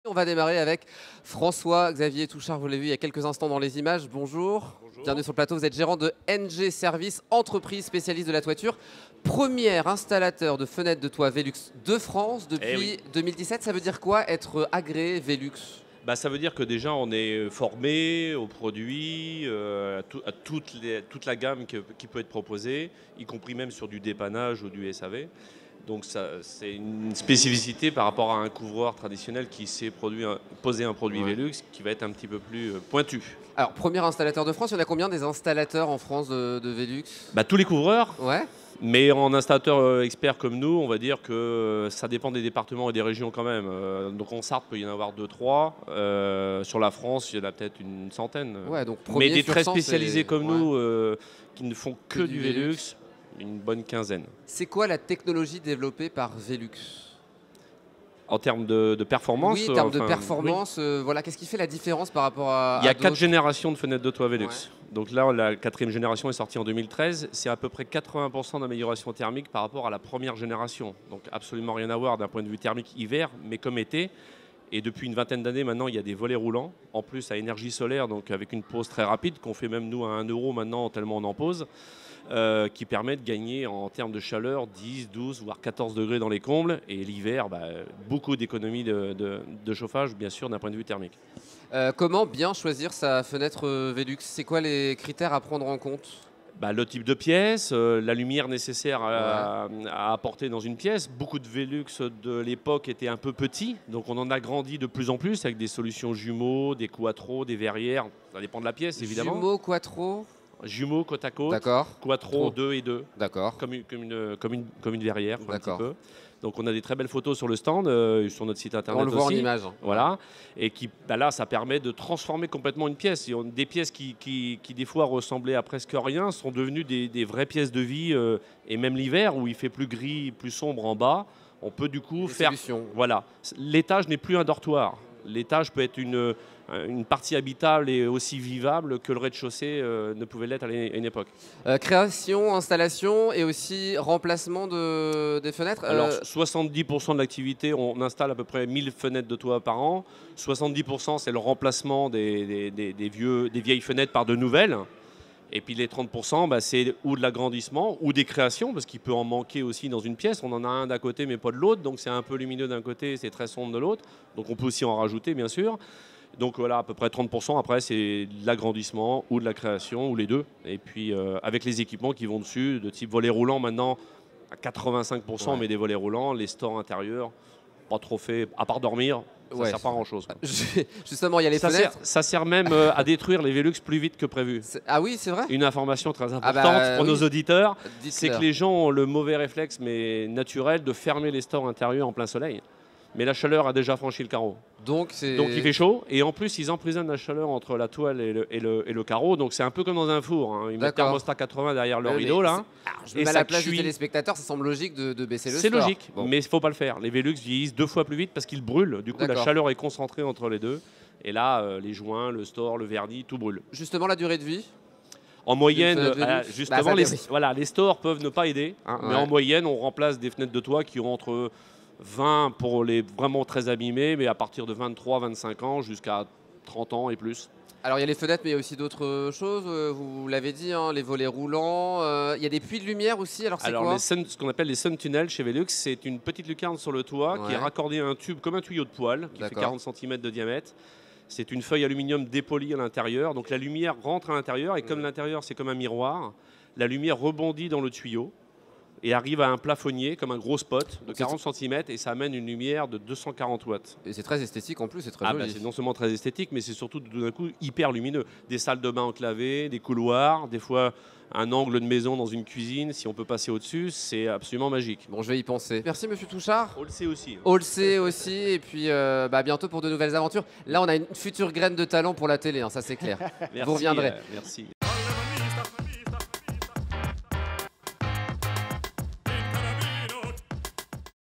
On va démarrer avec François-Xavier Touchard, vous l'avez vu il y a quelques instants dans les images. Bonjour. Bonjour. Bienvenue sur le plateau, vous êtes gérant de NG Service, entreprise spécialiste de la toiture. Premier installateur de fenêtres de toit Velux de France depuis 2017. Ça veut dire quoi être agréé Velux? Ça veut dire que déjà on est formé aux produits, à toute la gamme qui peut être proposée, y compris même sur du dépannage ou du SAV. Donc c'est une spécificité par rapport à un couvreur traditionnel qui sait poser un produit Velux qui va être un petit peu plus pointu. Alors, premier installateur de France, il y en a combien des installateurs en France de Velux? Tous les couvreurs, Ouais. mais en installateur expert comme nous, on va dire que ça dépend des départements et des régions quand même. Donc en Sarthe, il peut y en avoir 2-3. Sur la France, il y en a peut-être une centaine. Ouais, donc mais des sur très 100, spécialisés comme ouais. nous, qui ne font que du Velux. Velux, une bonne quinzaine. C'est quoi la technologie développée par Velux? En termes de performance. Oui, en termes de oui. performance, voilà, qu'est-ce qui fait la différence par rapport à Il y a d'autres 4 générations de fenêtres de toit Velux. Ouais. Donc là, la 4e génération est sortie en 2013. C'est à peu près 80% d'amélioration thermique par rapport à la première génération. Donc absolument rien à voir d'un point de vue thermique hiver, mais comme été. Et depuis une vingtaine d'années maintenant, il y a des volets roulants, en plus à énergie solaire, donc avec une pose très rapide, qu'on fait même nous à 1 € maintenant, tellement on en pose, qui permet de gagner en termes de chaleur 10, 12, voire 14 degrés dans les combles. Et l'hiver, beaucoup d'économies de chauffage, bien sûr, d'un point de vue thermique. Comment bien choisir sa fenêtre Velux? C'est quoi les critères à prendre en compte? Le type de pièce, la lumière nécessaire à apporter dans une pièce. Beaucoup de Velux de l'époque étaient un peu petits, donc on en a grandi de plus en plus avec des solutions jumeaux, des quatro, des verrières. Ça dépend de la pièce, évidemment. Jumeaux, quattro. Jumeaux côte à côte, D'accord. quattro 2 et 2, D'accord. comme une verrière, quoi, un petit D'accord. peu. Donc on a des très belles photos sur le stand, sur notre site internet On le voit aussi. en image. Voilà, et qui là ça permet de transformer complètement une pièce. Des pièces qui des fois ressemblaient à presque rien sont devenues des vraies pièces de vie, et même l'hiver où il fait plus gris, plus sombre en bas, on peut du coup Des faire. solutions. Voilà, l'étage n'est plus un dortoir. L'étage peut être une partie habitable et aussi vivable que le rez-de-chaussée ne pouvait l'être à une époque. Création, installation et aussi remplacement des fenêtres. Alors 70% de l'activité, on installe à peu près 1000 fenêtres de toit par an. 70% c'est le remplacement des vieilles fenêtres par de nouvelles. Et puis les 30%, c'est ou de l'agrandissement ou des créations, parce qu'il peut en manquer aussi dans une pièce. On en a un d'un côté mais pas de l'autre, donc c'est un peu lumineux d'un côté, c'est très sombre de l'autre. Donc on peut aussi en rajouter bien sûr. Donc voilà, à peu près 30%. Après, c'est de l'agrandissement ou de la création, ou les deux. Et puis avec les équipements qui vont dessus, de type volet roulant maintenant à 85%, mais des volets roulants, les stores intérieurs, pas trop fait, à part dormir. Ça ne sert pas à grand chose. Justement, il y a les fenêtres. Ça sert même à détruire les Velux plus vite que prévu. Ah oui, c'est vrai. Une information très importante pour nos auditeurs, c'est que les gens ont le mauvais réflexe, mais naturel, de fermer les stores intérieurs en plein soleil. Mais la chaleur a déjà franchi le carreau. Donc il fait chaud, et en plus ils emprisonnent la chaleur entre la toile et le carreau. Donc c'est un peu comme dans un four, hein. Ils mettent thermostat 80 derrière le rideau là. Je me mets à la place du téléspectateur, ça semble logique de baisser le store. C'est logique, mais il ne faut pas le faire. Les Velux vieillissent 2 fois plus vite parce qu'ils brûlent. Du coup, la chaleur est concentrée entre les deux. Et là, les joints, le store, le vernis, tout brûle. Justement, la durée de vie en moyenne, justement, les stores peuvent ne pas aider. Hein, mais en moyenne, on remplace des fenêtres de toit qui ont entre 20 pour les vraiment très abîmés, mais à partir de 23-25 ans jusqu'à 30 ans et plus. Alors il y a les fenêtres, mais il y a aussi d'autres choses, vous l'avez dit, hein, les volets roulants, il y a des puits de lumière aussi, alors c'est quoi? Ce qu'on appelle les sun tunnels chez Velux, c'est une petite lucarne sur le toit qui est raccordée à un tube comme un tuyau de poêle, qui fait 40 cm de diamètre. C'est une feuille aluminium dépolie à l'intérieur, donc la lumière rentre à l'intérieur, et comme l'intérieur c'est comme un miroir, la lumière rebondit dans le tuyau et arrive à un plafonnier comme un gros spot de 40 cm, et ça amène une lumière de 240 watts. Et c'est très esthétique en plus, c'est très joli. C'est non seulement très esthétique, mais c'est surtout tout d'un coup hyper lumineux. Des salles de bain enclavées, des couloirs, des fois un angle de maison dans une cuisine, si on peut passer au-dessus, c'est absolument magique. Bon, je vais y penser. Merci Monsieur Touchard. On le sait aussi. On le sait aussi, et puis bientôt pour de nouvelles aventures. Là, on a une future graine de talent pour la télé, hein, ça c'est clair. Merci, vous reviendrez. Merci.